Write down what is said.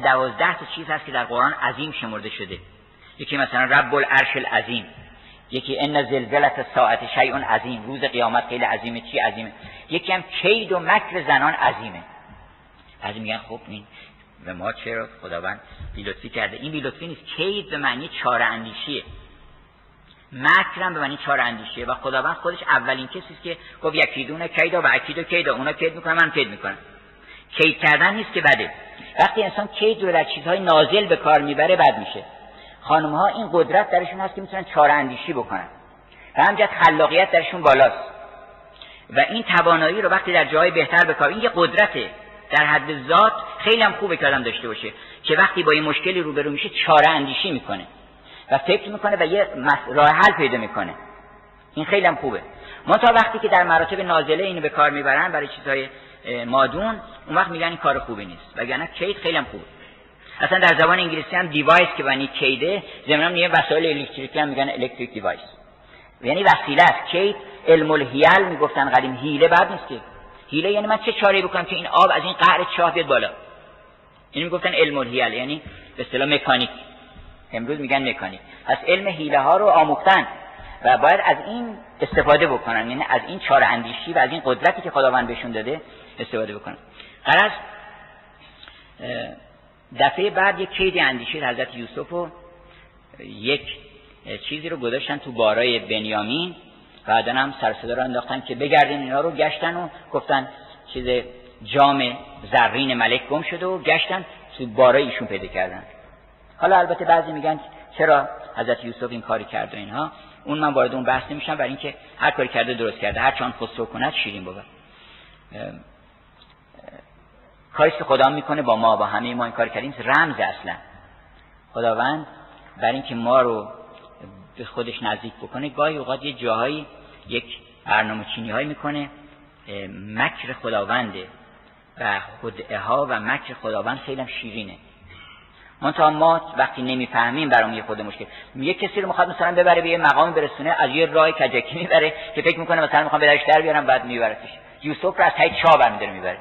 12 تا چیز هست که در قرآن عظیم شمرده شده. یکی مثلا رب العرش العظیم، یکی ان زلزلة الساعة شیء عظیم، روز قیامت خیلی عظیمه. چی عظیمه؟ یکی هم کید و مکر زنان عظیمه. بعضی میگن خب این به ما چرا خداوند بی‌لطفی کرده؟ این بی‌لطفی نیست. کید به معنی چاره اندیشیه، مکر هم به معنی چاره اندیشیه و خداوند خودش اولین کسی است که گفت یکیدون کیدا و اکیدو کیدا، اونا کید میکنن من کید میکنم. کید کردن نیست که بده. وقتی انسان کید رو در چیزهای نازل به کار میبره بد میشه. خانم ها این قدرت درشون هست که میتونن چاره اندیشی بکنن و همینجوری خلاقیت درشون بالاست و این توانایی رو وقتی در جای بهتر به کار، این یه قدرته در حد ذات. خیلی هم خوبه که آدم داشته باشه که وقتی با این مشکلی روبرو میشه چاره اندیشی میکنه و فکر میکنه و یه راه حل پیدا میکنه. این خیلی هم خوبه. منتها وقتی که در مراتب نازله اینو به کار میبرن برای چیزهای مادون، اون وقت میگن این کار خوبی نیست. وگرنه کید خیلی هم خوبه. اصلا در زبان انگلیسی هم دیوایس که معنی کیده، ضمن یه وسایل الکتریکی هم میگن الکتریک دیوایس، یعنی وسیله است. کید علم الحیل میگفتن قدیم، حیله بد نیست که. حیله یعنی من چه چاره‌ای بکنم که این آب از این قعر چاه بیاد بالا. اینو میگفتن علم الحیل، یعنی به اصطلاح مکانیک. امروز میگن مکانیک. پس علم حیله ها رو آموختن و باید از این استفاده بکنن، یعنی از این چاره اندیشی و از این قدرتی که خداوند بهشون داده استفاده بکنن. غرض دفعه بعد یک کید اندیشی حضرت یوسف و یک چیزی رو گذاشتن تو بارای بنیامین، بعداً هم سر صدا رو انداختن که بگردین. اینا رو گشتن و گفتن چیز جام زرین ملک گم شده و گشتن تو بارای ایشون پیدا کردن. حالا البته بعضی میگن چرا حضرت یوسف این کاری کرد و اینها، اون من وارد اون بحث نمیشم، برای اینکه هر کاری کرده درست کرده، هر چند خسرو کند شیرین بود. کاری که خدا میکنه با ما، با همه ما این کار کردیم، رمز اصلا خداوند برای اینکه ما رو به خودش نزدیک بکنه گاهی اوقات یه جاهایی یک برنامه‌چینی هایی میکنه. مکر خداونده و خدعه ها و مکر خداوند خیلی هم شیرینه. منتها ما وقتی نمیفهمیم برام یه خود مشکل. یه کسی رو میخواد مثلا ببره به یه مقامی برسونه، از یه راه کجکی میبره که فکر میکنه مثلا میخوام بدرش در بیارم، بعد میبرتش. یوسف رو از ته چاه برمی‌داره میبره.